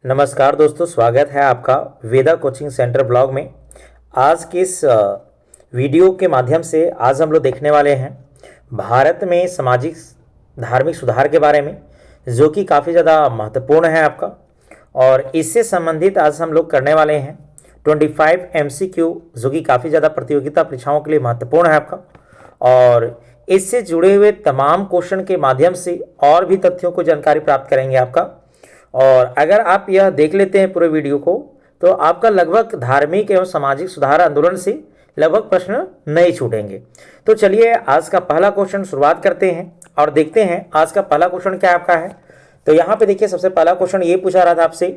नमस्कार दोस्तों, स्वागत है आपका वेदा कोचिंग सेंटर ब्लॉग में। आज की इस वीडियो के माध्यम से आज हम लोग देखने वाले हैं भारत में सामाजिक धार्मिक सुधार के बारे में, जो कि काफ़ी ज़्यादा महत्वपूर्ण है आपका। और इससे संबंधित आज हम लोग करने वाले हैं 25 MCQ, जो कि काफ़ी ज़्यादा प्रतियोगिता परीक्षाओं के लिए महत्वपूर्ण है आपका। और इससे जुड़े हुए तमाम क्वेश्चन के माध्यम से और भी तथ्यों को जानकारी प्राप्त करेंगे आपका। और अगर आप यह देख लेते हैं पूरे वीडियो को, तो आपका लगभग धार्मिक एवं सामाजिक सुधार आंदोलन से लगभग प्रश्न नहीं छूटेंगे। तो चलिए आज का पहला क्वेश्चन शुरुआत करते हैं और देखते हैं आज का पहला क्वेश्चन क्या आपका है। तो यहाँ पे देखिए, सबसे पहला क्वेश्चन ये पूछा रहा था आपसे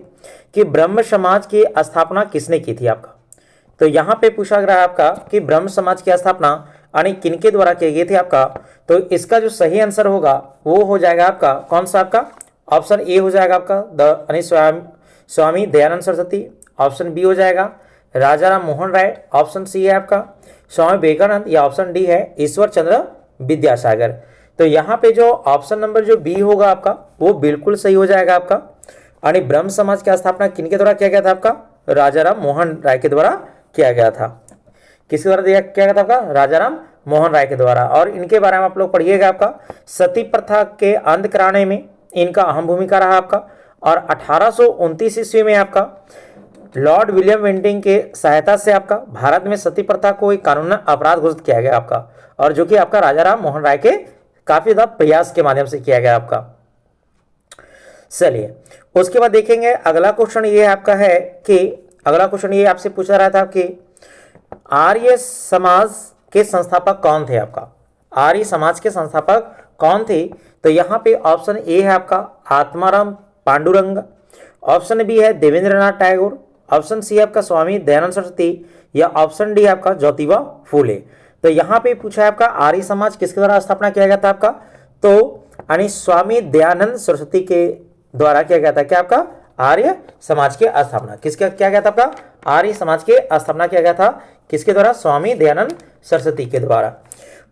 कि ब्रह्म समाज की स्थापना किसने की थी आपका। तो यहाँ पे पूछा गया है आपका कि ब्रह्म समाज की स्थापना यानी किनके द्वारा की गई थी आपका। तो इसका जो सही आंसर होगा वो हो जाएगा आपका कौन सा, आपका ऑप्शन ए हो जाएगा आपका स्वामी दयानंद सरस्वती। ऑप्शन बी हो जाएगा राजा राम मोहन राय। ऑप्शन सी है आपका स्वामी विवेकानंद, या ऑप्शन डी है ईश्वर चंद्र विद्यासागर। तो यहाँ पे जो ऑप्शन नंबर जो बी होगा आपका वो बिल्कुल सही हो जाएगा आपका। यानी ब्रह्म समाज की स्थापना किनके द्वारा किया गया था आपका, राजा राम मोहन राय के द्वारा किया गया था। किसके द्वारा किया गया था आपका, राजा राम मोहन राय के द्वारा। और इनके बारे में आप लोग पढ़िएगा आपका, सती प्रथा के अंत कराने में इनका अहम भूमिका रहा आपका। और 1829 ईस्वी में आपका लॉर्ड विलियम बेंटिंग के सहायता से आपका भारत में सती प्रथा को एक कानूनी अपराध घोषित किया गया आपका, और जो कि आपका राजा राम मोहन राय के काफी ज्यादा प्रयास के माध्यम से किया गया आपका। चलिए उसके बाद देखेंगे अगला क्वेश्चन ये आपका है कि अगला क्वेश्चन ये आपसे पूछा रहा था कि आर्य समाज के संस्थापक कौन थे आपका। आर्य समाज के संस्थापक कौन थे। तो यहाँ पे ऑप्शन ए है आपका आत्माराम पांडुरंग। ऑप्शन बी है देवेंद्रनाथ टैगोर। ऑप्शन सी है आपका स्वामी दयानंद सरस्वती, या ऑप्शन डी है आपका ज्योतिबा फूले। तो यहाँ पे पूछा है आपका आर्य समाज किसके द्वारा स्थापना किया गया था आपका। तो यानी स्वामी दयानंद सरस्वती के द्वारा किया गया था क्या आपका, आर्य समाज के स्थापना किसके किया गया था आपका, आर्य समाज के स्थापना किया गया था किसके द्वारा, स्वामी दयानंद सरस्वती के द्वारा।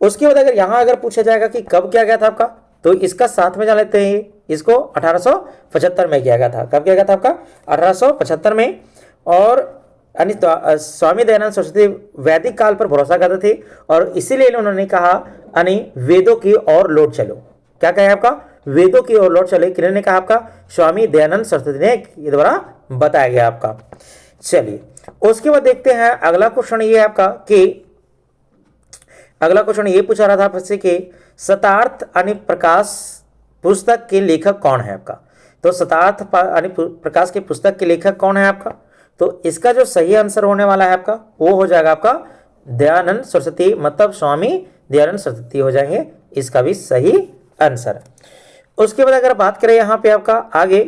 उसके बाद अगर यहाँ अगर पूछा जाएगा कि कब किया गया था आपका, तो इसका साथ में जान लेते हैं, इसको 1875 में किया गया था। कब किया गया था आपका, 1875 में। और यानी स्वामी दयानंद सरस्वती वैदिक काल पर भरोसा करते थे, और इसीलिए उन्होंने कहा यानी वेदों की ओर लौट चलो। क्या कहा आपका, वेदों की ओर लौट चले, किन्होंने कहा आपका, स्वामी दयानंद सरस्वती ने ये द्वारा बताया गया आपका। चलिए उसके बाद देखते हैं अगला क्वेश्चन ये आपका कि अगला क्वेश्चन ये पूछा रहा था आपसे कि शतार्थ यानी प्रकाश पुस्तक के लेखक कौन है आपका। तो शतार्थ यानी प्रकाश के पुस्तक के लेखक कौन है आपका। तो इसका जो सही आंसर होने वाला है आपका वो हो जाएगा आपका दयानंद सरस्वती, मतलब स्वामी दयानंद सरस्वती हो जाएंगे इसका भी सही आंसर। उसके बाद अगर बात करें यहाँ पे आपका आगे,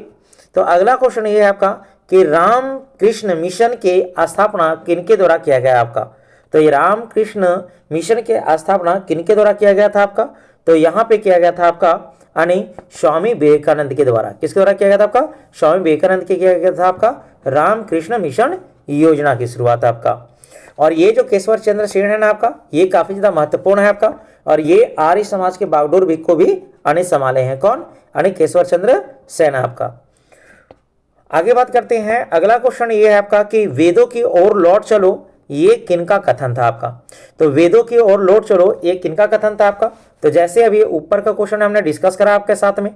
तो अगला क्वेश्चन ये है आपका कि राम कृष्ण मिशन के स्थापना किनके द्वारा किया गया आपका। तो ये रामकृष्ण मिशन के स्थापना किनके द्वारा किया गया था आपका। तो यहाँ पे किया गया था आपका यानी स्वामी विवेकानंद के द्वारा। किसके द्वारा किया गया था आपका, स्वामी विवेकानंद के किया गया था आपका रामकृष्ण मिशन योजना की शुरुआत आपका। और ये जो केशव चंद्र सेन है ना आपका, ये काफी ज्यादा महत्वपूर्ण है आपका, और ये आर्य समाज के बागडोर भी को भी आने संभाले हैं। कौन, यानी केशव चंद्र सेन आपका। आगे बात करते हैं, अगला क्वेश्चन ये है आपका कि वेदों की ओर लौट चलो ये किनका कथन था आपका। तो वेदों की ओर लौट चलो ये किनका कथन था आपका। तो जैसे अभी ऊपर का क्वेश्चन हमने डिस्कस करा आपके साथ में,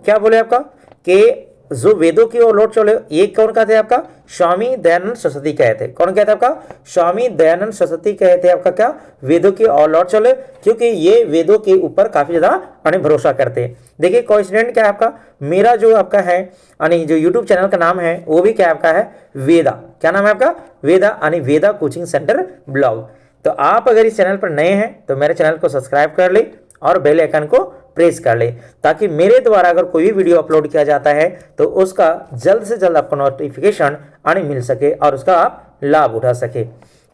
क्या बोले आपका कि जो वेदों की ओर लौट चलो ये कौन कहते हैं आपका, स्वामी दयानंद सरस्वती कहते हैं। कौन कहते हैं आपका, स्वामी दयानंद सरस्वती कहते हैं आपका क्या, वेदों की ओर लौट चलो, क्योंकि ये वेदों के ऊपर काफी ज्यादा भरोसा करते हैं। देखिए कोइंसिडेंट क्या है आपका, मेरा जो आपका है यानी जो यूट्यूब चैनल का नाम है वो भी क्या आपका है, वेदा। क्या नाम है आपका, वेदा, यानी वेदा कोचिंग सेंटर ब्लॉग। तो आप अगर इस चैनल पर नए हैं तो मेरे चैनल को सब्सक्राइब कर ले और बेल आइकन को प्रेस कर ले, ताकि मेरे द्वारा अगर कोई भी वीडियो अपलोड किया जाता है तो उसका जल्द से जल्द आपको नोटिफिकेशन आने मिल सके और उसका आप लाभ उठा सके।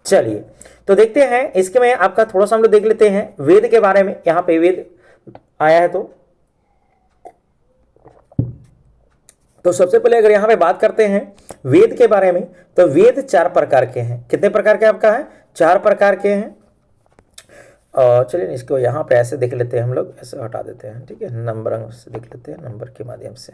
चलिए तो देखते हैं इसके में आपका थोड़ा सा हम लोग देख लेते हैं वेद के बारे में। यहाँ पे वेद आया है तो सबसे पहले अगर यहाँ पे बात करते हैं वेद के बारे में, तो वेद 4 प्रकार के हैं। कितने प्रकार के आपका है, 4 प्रकार के हैं। और चलिए इसको यहाँ पे ऐसे देख लेते हैं, हम लोग ऐसे हटा देते हैं, ठीक है, नंबर से देख लेते हैं, नंबर के माध्यम से।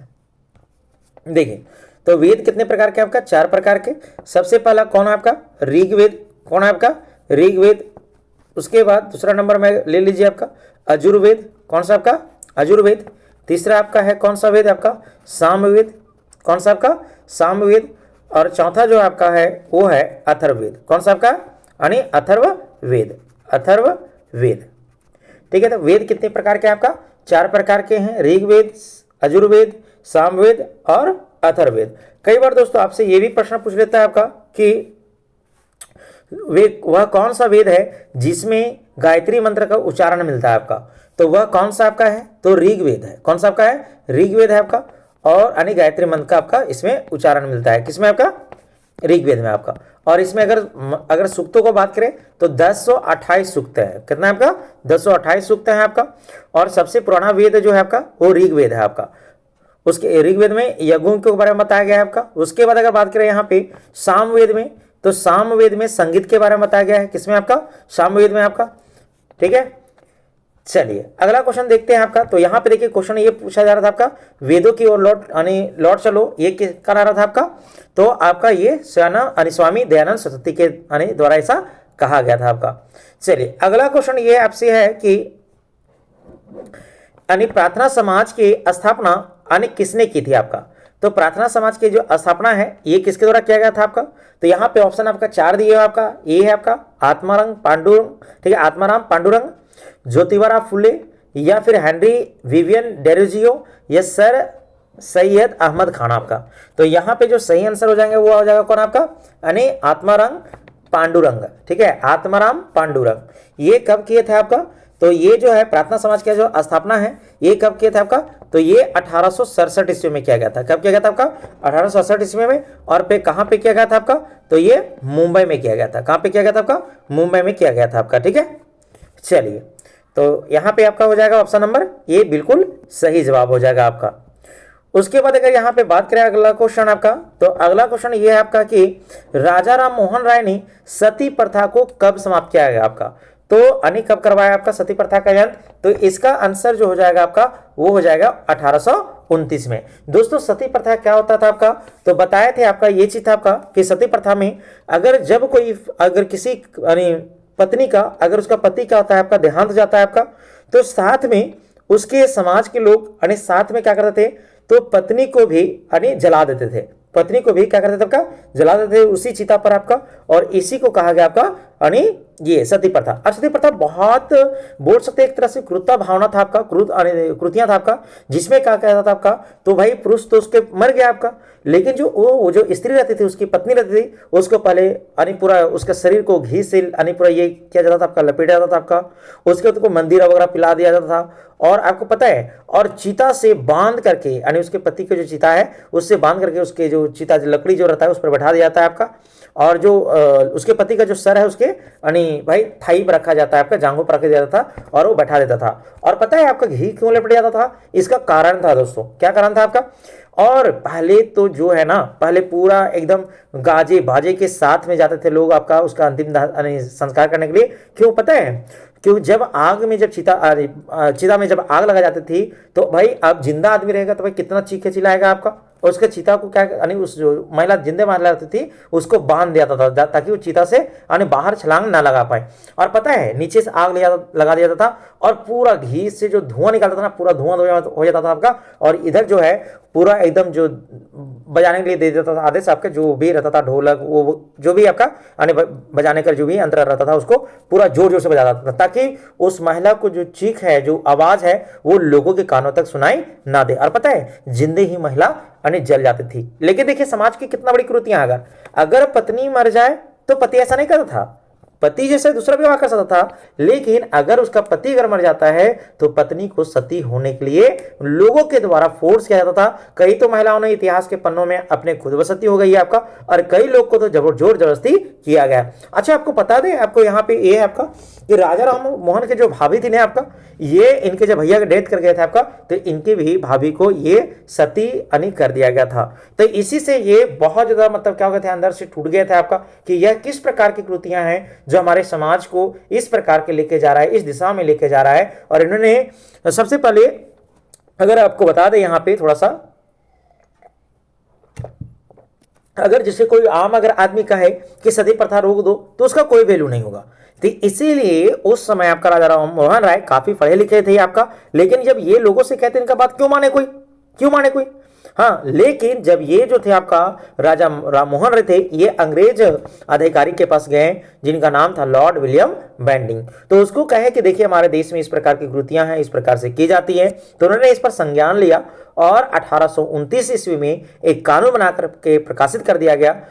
देखिए तो वेद कितने प्रकार के आपका? 4 प्रकार के। सबसे पहला कौन है आपका? ऋग्वेद। कौन है आपका? ऋग्वेद। उसके बाद दूसरा नंबर में ले लीजिए आपका अजुर्वेद। कौन सा आपका? अजुर्वेद। तीसरा आपका है कौन सा वेद आपका? सामवेद। कौन सा आपका? सामवेद। और चौथा जो आपका है वो है अथर्ववेद। कौन सा आपका? यानी अथर्ववेद। अथर्ववेद। ठीक है, तो वेद कितने प्रकार के आपका? 4 प्रकार के हैं, ऋग्वेद, अजुर्वेद, सामवेद और अथर्ववेद। कई बार दोस्तों आपसे ये भी प्रश्न पूछ लेता है आपका कि वह कौन सा वेद है जिसमें गायत्री मंत्र का उच्चारण मिलता है आपका? तो वह कौन सा आपका है? तो ऋग्वेद है। कौन सा आपका है? ऋग्वेद है आपका। और यानी गायत्री मंत्र का आपका इसमें उच्चारण मिलता है। किसमें आपका? ऋग्वेद में आपका। और इसमें अगर सूक्तों को बात करें तो 1028 सूक्त है। कितना है आपका? 1028 सूक्त है आपका। और सबसे पुराना वेद जो है आपका वो ऋग्वेद है आपका। उसके ऋग्वेद में यज्ञों के बारे में बताया गया है आपका। उसके बाद अगर बात करें यहाँ पे सामवेद में, तो सामवेद में संगीत के बारे में बताया गया है। किसमें आपका? सामवेद में आपका। ठीक है, चलिए अगला क्वेश्चन देखते हैं आपका। तो यहाँ पे देखिए क्वेश्चन ये पूछा जा रहा था आपका, वेदों की ओर लौट चलो, ये किसका नारा था आपका? तो आपका ये स्वामी दयानंद सरस्वती के द्वारा ऐसा कहा गया था आपका। चलिए अगला क्वेश्चन ये आपसे है कि प्रार्थना समाज की स्थापना किसने की थी आपका? तो प्रार्थना समाज की जो स्थापना है ये किसके द्वारा किया गया था आपका? तो यहाँ पे ऑप्शन आपका 4 दिए हुए आपका। ये है आपका आत्माराम पांडुरंग, ठीक है, आत्माराम पांडुरंग, ज्योतिबा फुले, या फिर हेनरी विवियन डेरोजियो, या सर सैयद अहमद खान आपका। तो यहाँ पे जो सही आंसर हो जाएंगे वो हो जाएगा कौन आपका? यानी आत्माराम पांडुरंग। ठीक है, आत्माराम पांडुरंग। ये कब किए थे आपका? तो ये जो है प्रार्थना समाज का जो स्थापना है ये कब किया था आपका? तो ये 1867 ईस्वी में किया गया था। कब किया गया था आपका? 1867 ईस्वी में। और पे कहाँ पे किया गया था आपका? तो ये मुंबई में किया गया था। कहाँ पे किया गया था आपका? मुंबई में किया गया था आपका। ठीक है, चलिए तो यहाँ पे आपका हो जाएगा ऑप्शन नंबर ये बिल्कुल सही जवाब हो जाएगा आपका। उसके बाद अगर यहाँ पे बात करें अगला क्वेश्चन आपका, तो अगला क्वेश्चन ये है आपका कि राजा राम मोहन राय ने सती प्रथा को कब समाप्त किया गया आपका? तो कब करवाया आपका सती प्रथा का अंत? तो इसका आंसर जो हो जाएगा आपका वो हो जाएगा 1829 में। दोस्तों सती प्रथा क्या होता था आपका? तो बताए थे आपका ये चीज था आपका कि सती प्रथा में अगर किसी पत्नी का उसका पति क्या होता है आपका देहांत जाता है आपका, तो साथ में उसके समाज के लोग साथ में क्या करते थे? तो पत्नी को भी जला देते थे। पत्नी को भी क्या करते थे आपका? जला देते थे उसी चिता पर आपका। और इसी को कहा गया आपका ये सती प्रथा। अब सती प्रथा बहुत बोल सकते एक तरह से क्रूरता भावना था आपका, कृतियां था आपका, जिसमें क्या कहता था आपका? तो भाई पुरुष तो उसके मर गया आपका, लेकिन वो जो स्त्री रहती थी, उसकी पत्नी रहती थी, उसको पहले पूरा उसके शरीर को घी से पूरा ये किया जाता था आपका, लपेटा जाता था आपका। उसके बाद उसको मंदिर वगैरह पिला दिया जाता था। और आपको पता है, और चिता से बांध करके उसके पति की जो चिता है उससे बांध करके उसके जो चिता लकड़ी जो रहता है उस पर बैठा दिया जाता है आपका। और जो उसके पति का जो सर है उसके भाई थाई पर रखा जाता है आपका, जांघों पर रखा जाता था और वो बैठा देता था। और पता है आपका घी क्यों लपेटा जाता था? इसका कारण था दोस्तों। क्या कारण था आपका? और पहले तो जो है ना, पहले पूरा एकदम गाजे बाजे के साथ में जाते थे लोग आपका उसका अंतिम संस्कार करने के लिए। क्यों पता है? क्यों जब आग में चिता में जब आग लगा जाती थी, तो भाई अब जिंदा आदमी रहेगा तो भाई कितना चीखे चिल्लाएगा आपका। और उसके चिता को क्या उस जो महिला जिंदे मार रहती थी उसको बांध दिया था ताकि वो चिता से बाहर छलांग ना लगा पाए। और पता है नीचे से आग लगा दिया जाता था और पूरा घी से जो धुआं निकलता था ना, पूरा धुआं हो जाता था आपका। और इधर जो है पूरा एकदम जो बजाने के लिए दे देता था आदेश आपका, जो भी रहता था ढोलक वो जो भी आपका बजाने का जो भी यंत्र रहता था उसको पूरा जोर जोर से बजाता था, ताकि उस महिला को जो चीख है, जो आवाज है, वो लोगों के कानों तक सुनाई ना दे। और पता है जिंदे ही महिला जल जाती थी। लेकिन देखिए समाज की कितना बड़ी कुरीतियां। अगर पत्नी मर जाए तो पति ऐसा नहीं करता था, पति जैसे दूसरा विवाह कर सकता था। लेकिन अगर उसका पति अगर मर जाता है तो पत्नी को सती होने के लिए लोगों के द्वारा फोर्स किया जाता था। कई तो महिलाओं ने इतिहास के पन्नों में अपने खुद सती हो गई है आपका, और कई लोग को तो जोर जबरदस्ती किया गया। अच्छा आपको बता दें, आपको यहाँ पे ये है आपका कि राजा राम मोहन के जो भाभी थी ना आपका, ये इनके जब भैया का डेथ कर गया था आपका, तो इनकी भी भाभी को ये सती कर दिया गया था। तो इसी से ये बहुत ज्यादा मतलब क्या हो गया था, अंदर से टूट गया था आपका कि यह किस प्रकार की कृतियां हैं जो हमारे समाज को इस प्रकार के लेके जा रहा है, इस दिशा में लेके जा रहा है। और इन्होंने सबसे पहले अगर आपको बता दें यहाँ पे थोड़ा सा अगर जैसे कोई आम अगर आदमी कहे कि सती प्रथा रोक दो तो उसका कोई वैल्यू नहीं होगा। तो इसीलिए उस समय आपका राजा राम मोहन राय काफी पढ़े लिखे थे आपका, लेकिन जब ये लोगों से कहते इनका बात क्यों माने कोई, क्यों माने कोई। हाँ, लेकिन जब ये जो थे आपका राजा राम मोहन राय थे, ये अंग्रेज अधिकारी के पास गए जिनका नाम था लॉर्ड विलियम बेंटिंग, तो उसको कहे कि देखिए हमारे देश में इस प्रकार की कृतियां हैं, इस प्रकार से की जाती है। तो उन्होंने इस पर संज्ञान लिया और 1829 ईस्वी में एक कानून बनाकर के प्रकाशित कर दिया गया,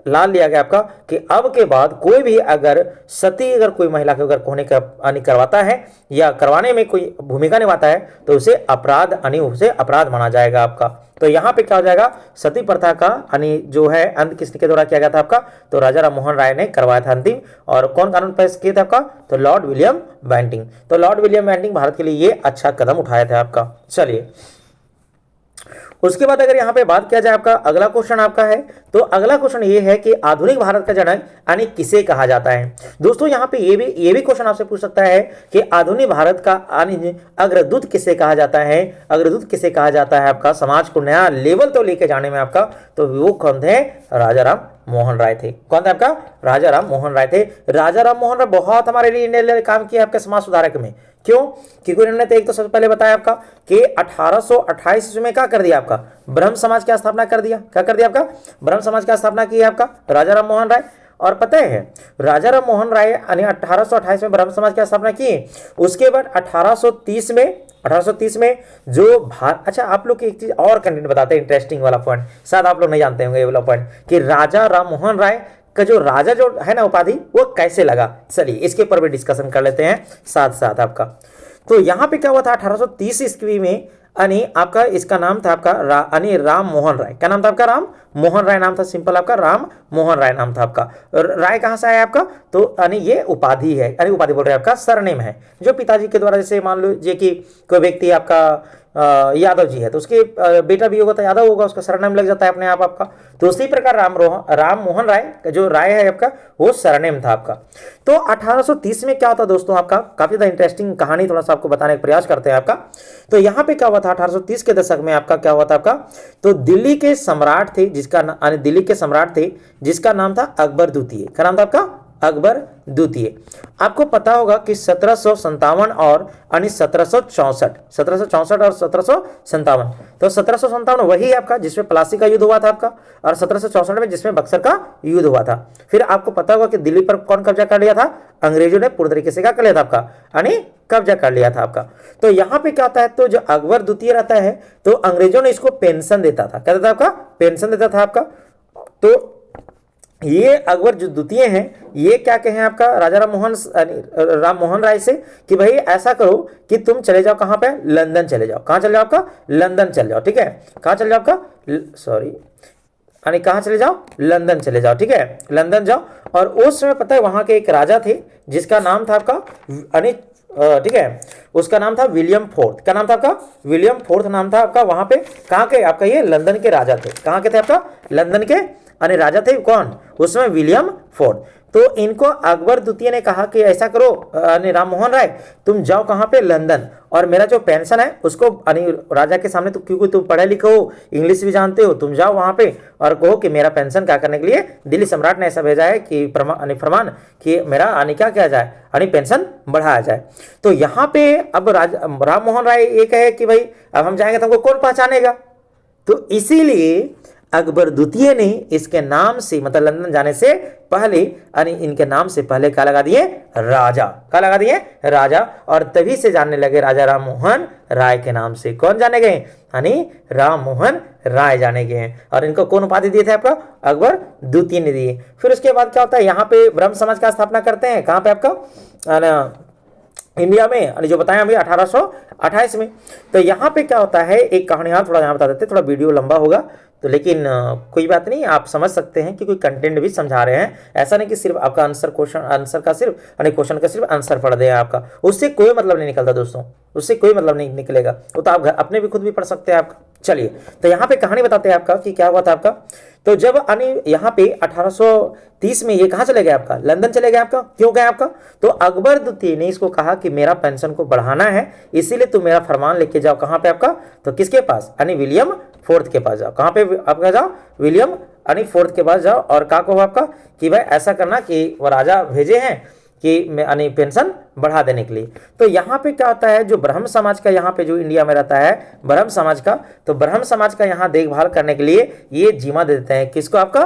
ला लिया गया आपका, कि अब के बाद कोई भी अगर सती अगर कोई महिला के अगर होने का करवाता है या करवाने में कोई भूमिका निभाता है तो उसे अपराध उसे अपराध माना जाएगा आपका। तो यहाँ पे क्या हो जाएगा, सती प्रथा का जो है अंत किसके द्वारा किया गया था आपका, तो राजा राम मोहन राय ने करवाया था अंतिम। और कौन कानून पेश किया था आपका, तो लॉर्ड विलियम बेंटिंग। तो लॉर्ड विलियम बेंटिंग भारत के लिए ये अच्छा कदम उठाया था आपका। चलिए उसके बाद अगर यहाँ पे बात किया जाए आपका अगला क्वेश्चन आपका है, तो अगला क्वेश्चन ये है कि आधुनिक भारत का जनक यानी किसे कहा जाता है। दोस्तों यहाँ पे ये भी क्वेश्चन आपसे पूछ सकता है कि आधुनिक भारत का अग्रदूत किसे कहा जाता है। अग्रदूत किसे कहा जाता है आपका, समाज को नया लेवल तो लेके जाने में आपका, तो वो कौन थे, राजा राम मोहन राय थे। कौन थे आपका, राजा राम मोहन राय थे। राजा राम मोहन राय बहुत हमारे लिए इंडिया लिए काम किया आपके समाज सुधारक में। क्यों, क्योंकि उन्होंने तो एक तो सबसे पहले बताया आपका कि 1828 ईस्वी में क्या कर दिया आपका, ब्रह्म समाज की स्थापना कर दिया। क्या कर दिया आपका, ब्रह्म समाज की स्थापना की है आपका राजा राम मोहन राय। और पता है राजा राम मोहन राय यानी 1828 में ब्रह्म समाज की स्थापना की। उसके बाद 1830 में जो अच्छा आप लोग की एक चीज और कंटेंट बताते हैं, इंटरेस्टिंग वाला पॉइंट, शायद आप लोग नहीं जानते होंगे ये वाला पॉइंट, कि राजा राम मोहन राय का जो राजा जो है ना उपाधि, वो कैसे लगा। चलिए इसके ऊपर भी डिस्कशन कर लेते हैं साथ साथ आपका। तो यहाँ पे क्या हुआ था 1830 ईस्वी में, आपका इसका नाम था आपका राम मोहन राय। क्या नाम था आपका, राम मोहन राय नाम था, सिंपल आपका राम मोहन राय नाम था आपका। राय कहाँ से आया आपका, तो ये उपाधि है, उपाधि बोल रहे हैं आपका, सरनेम है जो पिताजी के द्वारा, जैसे मान लीजिए कि कोई व्यक्ति आपका यादव जी है तो उसके बेटा भी होगा तो यादव होगा, उसका सरनेम लग जाता है अपने आप आपका। तो उसी प्रकार राम मोहन राय जो राय है आपका वो सरनेम था आपका। तो 1830 में क्या होता दोस्तों आपका, काफी ज्यादा इंटरेस्टिंग कहानी थोड़ा सा आपको बताने का प्रयास करते हैं आपका। तो यहाँ पे क्या हुआ था 1830 के दशक में आपका क्या हुआ था आपका, तो दिल्ली के सम्राट थे जिसका नाम था अकबर द्वितीय। क्या नाम था आपका, अकबर द्वितीय। आपको पता होगा कि 1757 और 1764 और 1757, तो 1757 वही है आपका जिसमें प्लासी का युद्ध हुआ था आपका, और 1764 में जिसमें बक्सर का युद्ध हुआ था। फिर आपको पता होगा कि दिल्ली पर कौन कब्जा कर लिया था, अंग्रेजों ने पूर्ण तरीके से क्या कर लिया था आपका, कब्जा कर लिया था आपका। तो यहाँ पे क्या होता है, तो जो अकबर द्वितीय रहता है तो अंग्रेजों ने इसको पेंशन देता था। क्या देता था आपका, पेंशन देता था आपका। तो ये अकबर जो द्वितीय हैं ये क्या कहें आपका राजा राम मोहन राय से कि भाई ऐसा करो कि तुम चले जाओ कहाँ पे, लंदन चले जाओ। कहाँ चले जाओ आपका, लंदन चले जाओ, ठीक है। कहाँ चले जाओ आपका, कहाँ चले जाओ, लंदन चले जाओ, ठीक है, लंदन जाओ। और उस समय पता है वहां के एक राजा थे जिसका नाम था आपका ठीक है, उसका नाम था विलियम फोर्थ। क्या नाम था आपका, विलियम फोर्थ नाम था आपका। वहां पे कहाँ के आपका, ये लंदन के राजा थे। कहाँ के थे आपका, लंदन के राजा थे। कौन, उसमें विलियम फोर्थ। तो इनको अकबर द्वितीय ने कहा कि ऐसा करो राम मोहन राय तुम जाओ कहाँ पे, लंदन, और मेरा जो पेंशन है उसको राजा के सामने, तो क्योंकि तुम पढ़े लिखे हो, इंग्लिश भी जानते हो, तुम जाओ वहाँ पे और कहो कि मेरा पेंशन क्या करने के लिए दिल्ली सम्राट ने ऐसा भेजा है कि फरमान कि मेरा क्या किया जाए, पेंशन बढ़ाया जाए। तो यहाँ पे अब राम मोहन राय ये कहे कि भाई अब हम जाएंगे तो हमको कौन पहचानेगा। तो इसीलिए अकबर द्वितीय ने इसके नाम से, मतलब लंदन जाने से पहले इनके नाम से पहले क्या लगा दिए, राजा। क्या लगा दिए, राजा। और तभी से जानने लगे राजा राम मोहन राय के नाम से। कौन जाने गए, राम मोहन राय जाने गए हैं। और इनको कौन उपाधि दिए थे आपका, अकबर द्वितीय ने दिए। फिर उसके बाद क्या होता है, यहाँ पे ब्रह्म समाज का स्थापना करते हैं। कहाँ पे आपका, इंडिया में, जो बताया अभी 1828 में। तो यहाँ पे क्या होता है, एक कहानी थोड़ा यहाँ बता देते, थोड़ा वीडियो लंबा होगा तो, लेकिन कोई बात नहीं, आप समझ सकते हैं कि कोई कंटेंट भी समझा रहे हैं। ऐसा नहीं कि सिर्फ आपका क्वेश्चन का सिर्फ आंसर पढ़ दें आपका, उससे कोई मतलब नहीं निकलता दोस्तों, उससे कोई मतलब नहीं निकलेगा। वो तो आप अपने भी खुद भी पढ़ सकते हैं आपका। चलिए तो यहाँ पे कहानी बताते हैं आपका कि क्या हुआ था आपका। तो जब यहाँ पे 1830 में ये कहाँ चले गए आपका, लंदन चले गए आपका। क्यों गए आपका, तो अकबर द्वितीय ने इसको कहा कि मेरा पेंशन को बढ़ाना है, इसीलिए तुम मेरा फरमान लेके जाओ। कहाँ पे आपका, तो किसके पास, विलियम फोर्थ के पास जाओ। कहाँ पे आपका जाओ, विलियम यानी 4th के बाद जाओ और क्या कहो आपका कि भाई ऐसा करना कि वो राजा भेजे हैं कि यानी पेंशन बढ़ा देने के लिए। तो यहाँ पे क्या होता है, जो ब्राह्मण समाज का यहाँ पे जो इंडिया में रहता है ब्राह्मण समाज का, तो ब्राह्मण समाज का यहाँ देखभाल करने के लिए ये जीवा दे देते हैं किसको आपका,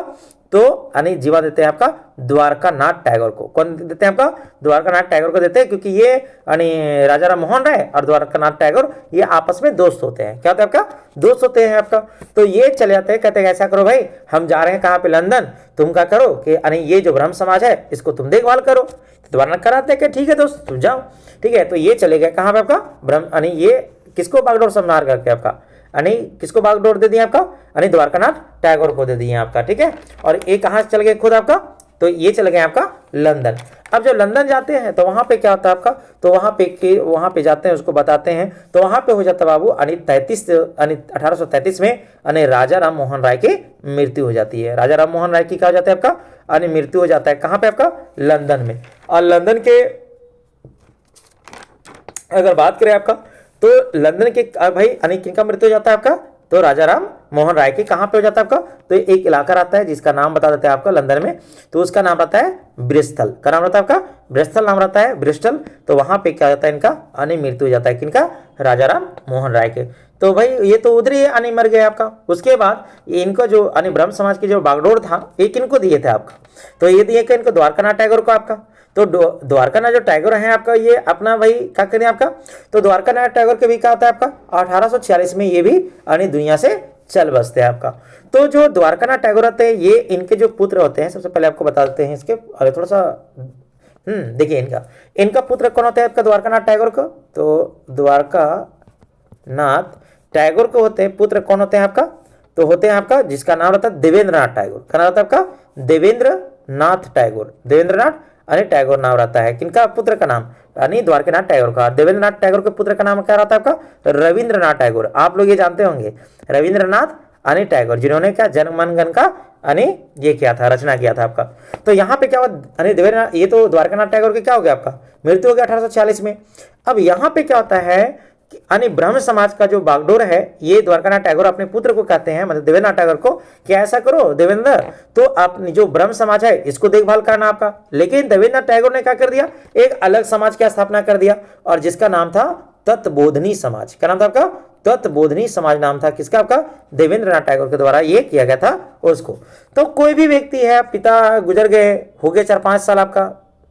तो यानी जीवा देते हैं आपका द्वारकानाथ टैगोर को। कौन देते हैं आपका, द्वारकानाथ टैगोर को देते हैं, क्योंकि ये यानी राजा राम मोहन राय और द्वारकानाथ टैगोर ये आपस में दोस्त होते हैं। क्या होता है आपका, दोस्त होते हैं आपका। तो ये चले जाते हैं, कहते हैं ऐसा करो भाई, हम जा रहे हैं कहाँ पे, लंदन, तुम क्या करो कि यानी ये जो ब्रह्म समाज है इसको तुम देखभाल करो। तो द्वारकानाथ कराते हैं कि ठीक है दोस्त तुम जाओ, ठीक है। तो ये चले गए कहाँ पे आपका ब्रह्म, यानी ये किसको बागडोर संहार करके आपका, यानी किसको बागडोर दे दिया आपका, यानी द्वारकानाथ टैगोर को दे दिए आपका, ठीक है। और ये कहाँ से चल गए खुद आपका, तो ये चले गए आपका लंदन। अब जब लंदन जाते हैं तो वहां पे क्या होता है आपका, तो वहां पे जाते हैं, उसको बताते हैं, तो वहां पे हो जाता है बाबू यानी 1833 में यानी राजा राम मोहन राय की मृत्यु हो जाती है। राजा राम मोहन राय की क्या हो जाता है आपका, यानी मृत्यु हो जाता है कहाँ पे आपका, लंदन में। और लंदन के अगर बात करें आपका, तो लंदन के भाई यानी किनका मृत्यु हो जाता है आपका, तो राजा राम मोहन राय के कहाँ पे हो जाता है आपका, तो एक इलाका रहता है जिसका नाम बता देते हैं आपका लंदन में, तो उसका नाम रहता है ब्रिस्टल। क्या नाम रहता है आपका, ब्रिस्टल नाम रहता है, ब्रिस्टल। तो वहां पे क्या होता है इनका यानी मृत्यु हो जाता है किनका, राजा राम मोहन राय के। तो भाई ये तो उधर ही यानी मर गए आपका। उसके बाद इनको जो यानी ब्रह्म समाज के जो बागडोर था ये किनको दिए थे आपका, तो ये दिए थे इनको द्वारकानाथ टैगोर को आपका। तो द्वारकानाथ जो टैगोर हैं आपका ये अपना भाई क्या करें आपका, तो द्वारकानाथ टैगोर के भी क्या होता है आपका 1846 में ये भी यानी दुनिया से चल बसते हैं आपका। तो जो द्वारकानाथ टैगोर होते हैं ये इनके जो पुत्र होते हैं, सबसे पहले आपको बता देते हैं इसके, अरे थोड़ा सा देखिए इनका पुत्र कौन होता है आपका द्वारकानाथ टैगोर को, तो द्वारकानाथ टैगोर को होते हैं पुत्र कौन होते हैं आपका, तो होते हैं आपका जिसका नाम रहता है देवेंद्रनाथ टैगोर। क्या नाम रहता है आपका, देवेंद्रनाथ टैगोर, देवेंद्रनाथ यानी टैगोर नाम रहता है किनका पुत्र का नाम, यानी द्वारकानाथ टैगोर का। देवेंद्रनाथ टैगोर के पुत्र का नाम क्या रहता है आपका, रविंद्रनाथ टैगोर। आप लोग ये जानते होंगे रविंद्रनाथ यानी टैगोर, जिन्होंने क्या जनगण मन का यानी ये किया था, रचना किया था आपका। तो यहाँ पे क्या हुआ, यानी देवेंद्रनाथ, ये तो द्वारकानाथ टैगोर के क्या हो गया आपका मृत्यु हो गया 1846 में। अब यहाँ पे क्या होता है यानी ब्रह्म समाज का जो बागडोर है ये द्वारकानाथ टैगोर अपने पुत्र को कहते हैं, मतलब देवेंद्रनाथ टैगोर को, क्या ऐसा करो देवेंद्र, तो अपनी जो ब्रह्म समाज है इसको देखभाल करना आपका। लेकिन देवेंद्रनाथ टैगोर ने क्या कर दिया, एक अलग समाज की स्थापना कर दिया, और जिसका नाम था तत्बोधनी समाज। क्या नाम था आपका, तत्बोधनी समाज नाम था किसका आपका, देवेंद्रनाथ टैगोर के द्वारा ये किया गया था उसको। तो कोई भी व्यक्ति है, पिता गुजर गए, हो गए 4-5 साल आपका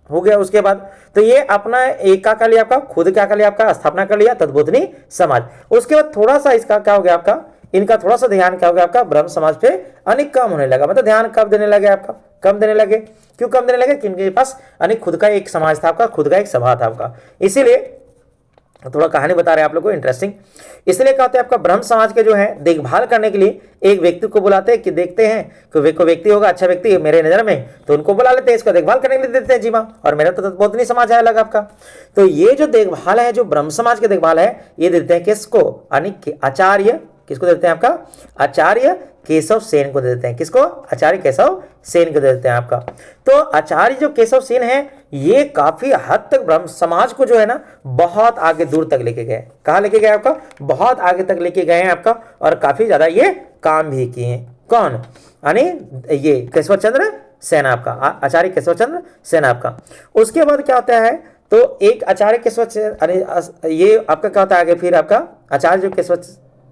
हो गया, उसके बाद तो ये अपना एक क्या कर लिया आपका, खुद क्या कर लिया आपका, स्थापना कर लिया तत्बोधनी समाज। उसके बाद थोड़ा सा इसका क्या हो गया आपका, इनका थोड़ा सा ध्यान क्या हो गया आपका ब्रह्म समाज पे अनेक कम होने लगा। मतलब ध्यान कब देने लगे आपका, कम देने लगे। क्यों कम देने लगे, क्योंकि इनके पास अनेक खुद का एक समाज था आपका, खुद का एक सभा था आपका। इसीलिए थोड़ा कहानी बता रहे हैं आप लोगों को इंटरेस्टिंग। इसलिए क्या होता है आपका ब्रह्म समाज के जो है देखभाल करने के लिए एक व्यक्ति को बुलाते हैं कि देखते हैं कोई व्यक्ति होगा अच्छा व्यक्ति मेरे नजर में, तो उनको बुला लेते हैं, इसको देखभाल करने के लिए देते हैं जी माँ। और मेरा तो बहुत नहीं समाज है अलग आपका। तो ये जो देखभाल है, जो ब्रह्म समाज की देखभाल है, ये देते हैं किसको, यानी आचार्य, किसको देते हैं आपका, आचार्य केशव सेन को दे देते हैं। किसको, आचार्य केशव सेन को दे देते हैं आपका। तो आचार्य जो केशव सेन है ये काफी हद तक ब्रह्म समाज को जो है ना बहुत आगे दूर तक लेके गए। कहाँ लेके गए आपका, बहुत आगे तक लेके गए हैं आपका, और काफी ज्यादा ये काम भी किए हैं। कौन, यानी ये केशव चंद्र सेन आपका, आचार्य केशव चंद्र सेन आपका। उसके बाद क्या होता है, तो एक आचार्य केशव ये आपका क्या होता है आगे, फिर आपका आचार्य जो केशव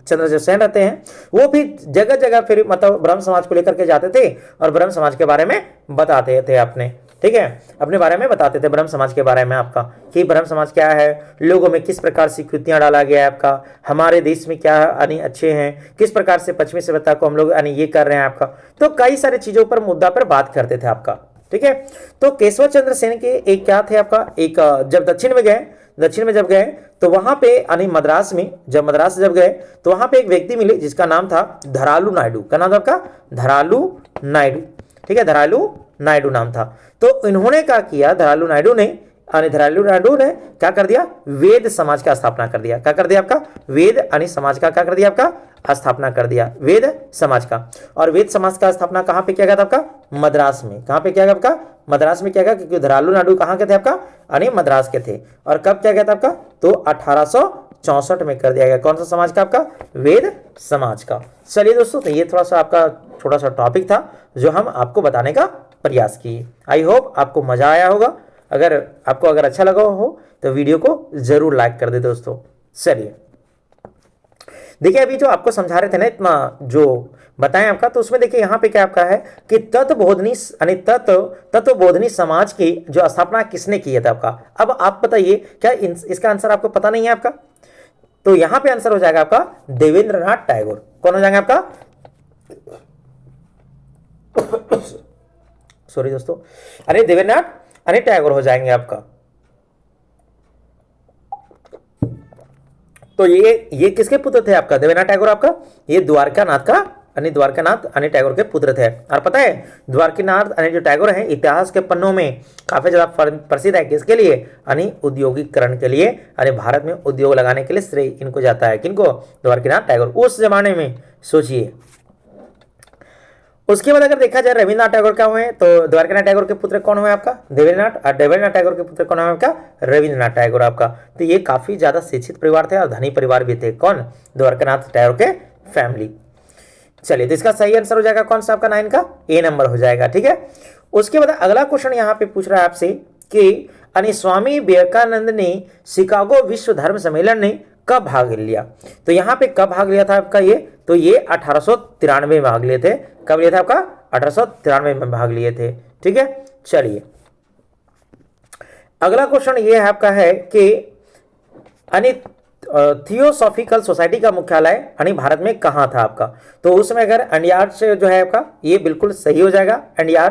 चंद्र जो सेन रहते हैं वो भी जगह जगह फिर मतलब ब्रह्म समाज को लेकर के जाते थे और ब्रह्म समाज के बारे में बताते थे अपने, ठीक है, अपने बारे में बताते थे ब्रह्म समाज के बारे में आपका, कि ब्रह्म समाज क्या है, लोगों में किस प्रकार से कृतियां डाला गया है आपका, हमारे देश में क्या यानी अच्छे हैं, किस प्रकार से पश्चिमी सभ्यता को हम लोग यानी ये कर रहे हैं आपका। तो कई सारे चीजों पर मुद्दा पर बात करते थे आपका, ठीक है। तो केशव चंद्र सेन के एक क्या थे आपका, एक जब दक्षिण में जब गए तो वहां पे यानी मद्रास जब गए तो वहां पे एक व्यक्ति मिले जिसका नाम था धरालू नायडू। क्या नाम था आपका, धरालू नायडू, ठीक है, धरालू नायडू नाम था। तो इन्होंने क्या किया, धरालू नायडू ने क्या कर दिया, वेद समाज का स्थापना कर दिया। क्या कर दिया आपका, वेद यानी समाज का क्या कर दिया आपका, स्थापना कर दिया, वेद समाज का। और वेद समाज का स्थापना कहाँ पे किया गया था आपका, मद्रास में। कहाँ पे किया गया आपका, मद्रास में किया गया, क्योंकि धरालू नायडू कहाँ के थे आपका, यानी मद्रास के थे। और कब किया गया था आपका, तो 1864 में कर दिया गया। कौन सा समाज का? आपका वेद समाज का। चलिए दोस्तों, तो ये थोड़ा सा आपका छोटा सा टॉपिक था जो हम आपको बताने का प्रयास किए। आई होप आपको मजा आया होगा। अगर अच्छा लगा हो तो वीडियो को जरूर लाइक कर दे दोस्तों। चलिए देखिए, अभी जो आपको समझा रहे थे ना, इतना जो बताएं आपका, तो उसमें देखिए यहाँ पे क्या आपका है कि तत्वबोधनी यानी तत्वबोधनी समाज की जो स्थापना किसने की है आपका। अब आप बताइए, क्या इसका आंसर आपको पता नहीं है आपका? तो यहाँ पे आंसर हो जाएगा आपका देवेंद्रनाथ टैगोर। कौन हो जाएगा आपका? सॉरी दोस्तों, अरे देवेंद्रनाथ टैगोर हो जाएंगे आपका। तो ये किसके पुत्र थे आपका? देवेंद्रनाथ टैगोर आपका ये द्वारकानाथ टैगोर के पुत्र थे। और पता है द्वारकानाथ जो टैगोर हैं इतिहास के पन्नों में काफी ज्यादा प्रसिद्ध है। किसके लिए? औद्योगिकरण के लिए, भारत में उद्योग लगाने के लिए श्रेय इनको जाता है। किनको? द्वारकानाथ टैगोर। उस जमाने में सोचिए। उसके बाद अगर देखा जाए रविन्द्रनाथ टैगोर क्या हुए, तो द्वारकानाथ टैगोर के पुत्र कौन हुए आपका? देवेंद्रनाथ। और देवेंद्रनाथ टैगोर के पुत्र कौन हुए आपका? रविन्द्रनाथ टैगोर आपका। तो ये काफी ज्यादा शिक्षित परिवार थे और धनी परिवार भी थे। कौन? द्वारकानाथ टैगोर के फैमिली। चलिए, तो इसका सही आंसर हो जाएगा कौन सा आपका? 9 का ए नंबर हो जाएगा। ठीक है। उसके बाद अगला क्वेश्चन यहाँ पे पूछ रहा है आपसे कि स्वामी विवेकानंद ने शिकागो विश्व धर्म सम्मेलन ने कब भाग लिया? तो यहाँ पे कब भाग लिया था आपका ये? तो ये 1893 में भाग लिए थे। कब लिया था आपका? 1893 में भाग लिए थे। ठीक है। चलिए, अगला क्वेश्चन ये है आपका है कि थियोसॉफिकल सोसाइटी का मुख्यालय भारत में कहाँ था आपका? तो उसमें अगर अंडियार से जो है आपका, ये बिल्कुल सही हो जाएगा अंडियार।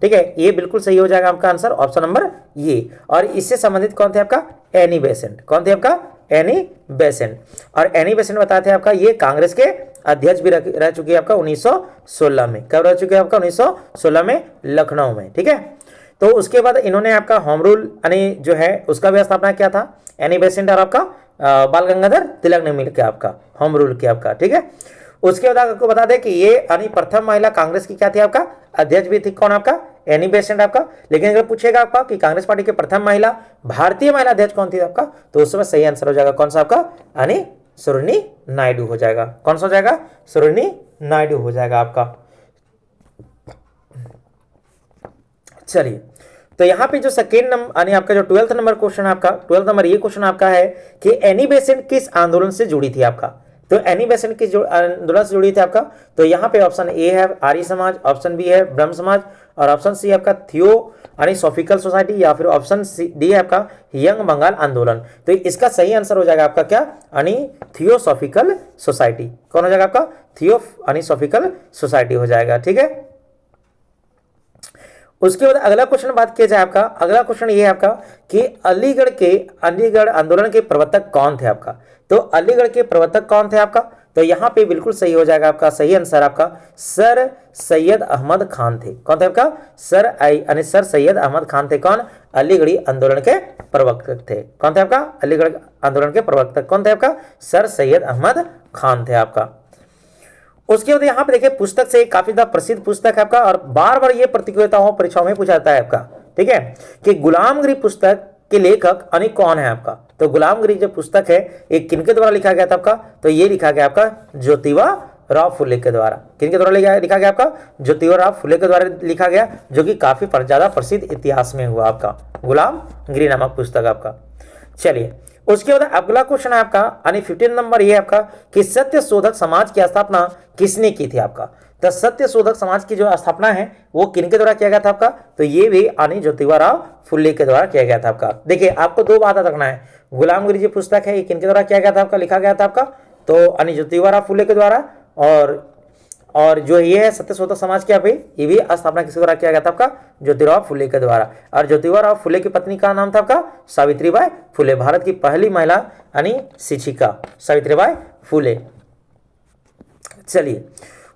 ठीक है, ये बिल्कुल सही हो जाएगा आपका आंसर, ऑप्शन नंबर ये। और इससे संबंधित कौन थे आपका? Annie Besant. कौन थे आपका? Annie Besant. और एनी बेसेंट बताते हैं आपका ये कांग्रेस के अध्यक्ष भी रह चुके हैं आपका 1916 में। कब रह चुके हैं आपका? 1916 में लखनऊ में। ठीक है। तो उसके बाद इन्होंने आपका होम रूल जो है उसका भी स्थापना किया था। एनी बेसेंट और आपका बाल गंगाधर तिलक ने मिलकर आपका होम रूल किया आपका। ठीक है। उसके बाद आपको बता दें कि ये प्रथम महिला कांग्रेस की क्या थी आपका? अध्यक्ष भी थी। कौन आपका? एनी बेसेंट आपका। लेकिन अगर पूछेगा आपका कि कांग्रेस पार्टी के प्रथम महिला भारतीय महिला अध्यक्ष कौन थी आपका, तो उस समय सही आंसर हो जाएगा कौन सा आपका? सरोजिनी नायडू हो जाएगा। कौन सा हो जाएगा? सरोजिनी नायडू हो जाएगा आपका। चलिए, तो यहाँ पे जो सेकेंड नंबर आपका जो 12th नंबर क्वेश्चन आपका 12th नंबर ये क्वेश्चन आपका है कि एनी बेसेंट किस आंदोलन से जुड़ी थी आपका? तो एनी बेसेंट किस आंदोलन से जुड़ी थी आपका? तो यहाँ पे ऑप्शन ए है आर्य समाज, ऑप्शन बी है ब्रह्म समाज, और ऑप्शन सी आपका थियोसॉफिकल सोसाइटी, या फिर ऑप्शन डी है आपका यंग बंगाल आंदोलन। तो इसका सही आंसर हो जाएगा आपका क्या? Theosophical society. कौन हो जाएगा आपका? थियोसॉफिकल सोसाइटी हो जाएगा। ठीक है। उसके बाद अगला क्वेश्चन बात किया जाए आपका, अगला क्वेश्चन ये है आपका कि अलीगढ़ आंदोलन के प्रवर्तक कौन थे आपका? तो अलीगढ़ के प्रवर्तक कौन थे आपका? तो यहाँ पे बिल्कुल सही हो जाएगा आपका सही आंसर आपका सर सैयद अहमद खान थे। कौन थे आपका? सर सैयद अहमद खान थे। कौन? अलीगढ़ी आंदोलन के प्रवर्तक थे। कौन थे आपका? अलीगढ़ आंदोलन के प्रवर्तक कौन थे आपका? सर सैयद अहमद खान थे आपका। उसके बाद यहाँ पे देखिए पुस्तक से काफी ज्यादा प्रसिद्ध पुस्तक है आपका, और बार बार ये प्रतियोगिताओं परीक्षाओं में पूछा जाता है आपका। ठीक है, कि गुलामगिरी पुस्तक के लेखक कौन है आपका? तो गुलामगिरी जो पुस्तक है ये किनके द्वारा लिखा गया था आपका? तो ये लिखा गया आपका ज्योतिबा राव फुले के द्वारा। किनके द्वारा लिखा गया आपका? ज्योतिबा राव फुले के द्वारा लिखा गया, जो कि काफी ज्यादा प्रसिद्ध इतिहास में हुआ आपका गुलामगिरी नामक पुस्तक आपका। चलिए, उसके बाद अगला क्वेश्चन है आपका 15 नंबर ये आपका कि सत्य शोधक समाज की स्थापना किसने की थी आपका? तो सत्य शोधक समाज की जो स्थापना है वो किनके द्वारा किया गया था आपका? तो ये भी ज्योतिबा राव फुले के द्वारा किया गया था आपका। देखिए, आपको दो बात रखना है, गुलामगिरी जो पुस्तक है ये किनके द्वारा किया गया था आपका? लिखा गया था आपका तो ज्योतिबा राव फुले के द्वारा, और जो ये है सत्यशोधक समाज क्या ये भी स्थापना किसके द्वारा किया गया था आपका? ज्योतिराव फुले के द्वारा। और ज्योतिबा राव फुले की पत्नी का नाम था आपका सावित्रीबाई फुले, भारत की पहली महिला शिक्षिका सावित्रीबाई फुले। चलिए,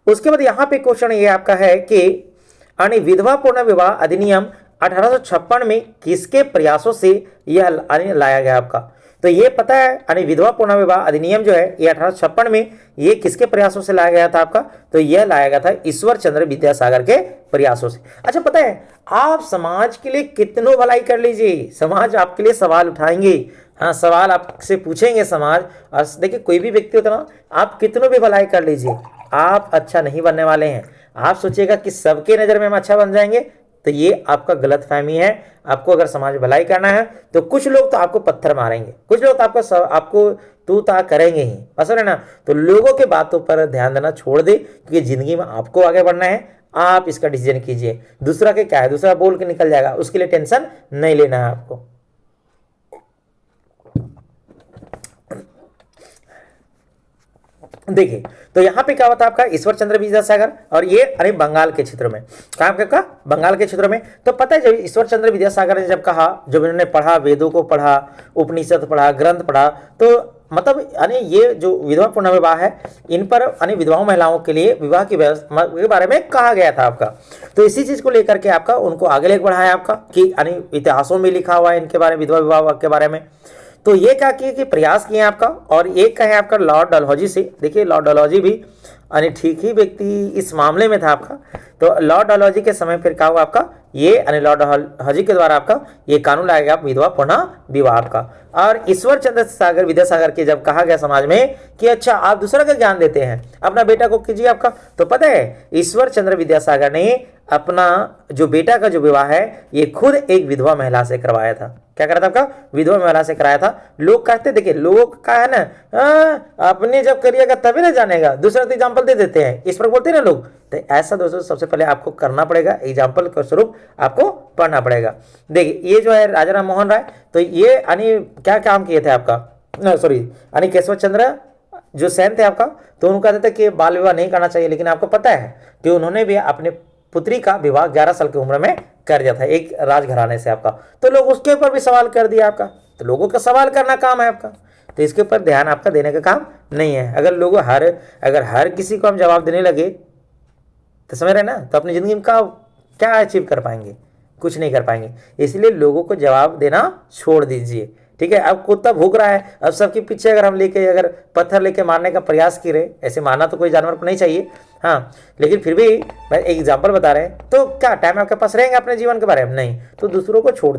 उसके बाद यहाँ पे क्वेश्चन ये आपका है कि विधवा पूर्ण विवाह अधिनियम 1856 में किसके प्रयासों से यह लाया गया आपका? तो ये पता है विधवा पूर्ण विवाह अधिनियम जो है ये 1856 में ये किसके प्रयासों से लाया गया था आपका? तो यह लाया गया था ईश्वर चंद्र विद्यासागर के प्रयासों से। अच्छा, पता है आप समाज के लिए कितनों भलाई कर लीजिए, समाज आपके लिए सवाल उठाएंगे, हाँ, सवाल आपसे पूछेंगे समाज। और देखिए कोई भी व्यक्ति होता है ना, आप कितनों भी भलाई कर लीजिए, आप अच्छा नहीं बनने वाले हैं। आप सोचिएगा कि सबके नज़र में हम अच्छा बन जाएंगे, तो ये आपका गलत फहमी है। आपको अगर समाज में भलाई करना है तो कुछ लोग तो आपको पत्थर मारेंगे, कुछ लोग तो आपको तू ता करेंगे ही, असर है ना। तो लोगों के बातों पर ध्यान देना छोड़ दे, क्योंकि ज़िंदगी में आपको आगे बढ़ना है। आप इसका डिसीजन कीजिए। दूसरा के क्या है, दूसरा बोल के निकल जाएगा, उसके लिए टेंशन नहीं लेना है आपको। देखिए तो यहाँ पे क्या होता है आपका ईश्वर चंद्र विद्यासागर, और ये अरे बंगाल के क्षेत्र में, कहाँ पे कहा, बंगाल के क्षेत्र में। तो पता है जब ईश्वर चंद्र विद्यासागर ने जब कहा, जब इन्होंने पढ़ा, वेदों को पढ़ा, उपनिषद पढ़ा, ग्रंथ पढ़ा, तो मतलब यानी ये जो विधवा पुनर्विवाह है, इन पर यानी विधवाओं महिलाओं के लिए विवाह की व्यवस्था के बारे में कहा गया था आपका। तो इसी चीज़ को लेकर के आपका उनको आगे लेकर बढ़ाया आपका, कि यानी इतिहासों में लिखा हुआ है इनके बारे में, विधवा विवाह के बारे में। तो ये क्या किए कि प्रयास किए आपका, और एक कहे आपका लॉर्ड डलहौजी से। देखिए लॉर्ड डलहौजी भी यानी ठीक ही व्यक्ति इस मामले में था आपका। तो लॉर्ड डलहौजी के समय फिर क्या हुआ आपका, ये यानी लॉर्ड डलहौजी के द्वारा आपका ये कानून लाया गया विधवा पुनः विवाह का। और ईश्वर चंद्र सागर विद्यासागर के जब कहा गया समाज में कि अच्छा आप दूसरा का ज्ञान देते हैं, अपना बेटा को कीजिए आपका, तो पता है ईश्वर चंद्र विद्यासागर ने अपना जो बेटा का जो विवाह है ये खुद एक विधवा महिला से करवाया था। क्या करा था आपका, विधवा महिला से कराया था। लोग कहते, देखिए लोग का है ना, अपने जब करिएगा तभी ना जानेगा, दूसरा तो एग्जाम्पल दे देते हैं, इस पर बोलते हैं ना लोग। तो ऐसा दोस्तों सबसे पहले आपको करना पड़ेगा, एग्जाम्पल के स्वरूप आपको पढ़ना पड़ेगा। देखिए ये जो है राजा राम मोहन राय, तो ये यानी क्या काम किए थे आपका, सॉरी यानी केशव चंद्र जो सेन थे आपका, तो उनको कहते थे कि बाल विवाह नहीं करना चाहिए। लेकिन आपको पता है कि उन्होंने भी अपने पुत्री का विवाह 11 साल की उम्र में कर दिया था एक राजघराने से आपका। तो लोग उसके ऊपर भी सवाल कर दिया आपका। तो लोगों का सवाल करना काम है आपका, तो इसके ऊपर ध्यान आपका देने का काम नहीं है। अगर हर किसी को हम जवाब देने लगे, तो समझ रहे ना, तो अपनी ज़िंदगी में क्या अचीव कर पाएंगे, कुछ नहीं कर पाएंगे। इसलिए लोगों को जवाब देना छोड़ दीजिए, ठीक है। अब कुत्ता भूख रहा है, अब सबके पीछे अगर पत्थर लेके मारने का प्रयास की रहे, ऐसे मारना तो कोई जानवर को नहीं चाहिए, हाँ। लेकिन फिर भी मैं एक एग्जाम्पल बता रहे हैं, तो क्या टाइम आपके पास रहेंगे अपने जीवन के बारे में, नहीं। तो दूसरों को छोड़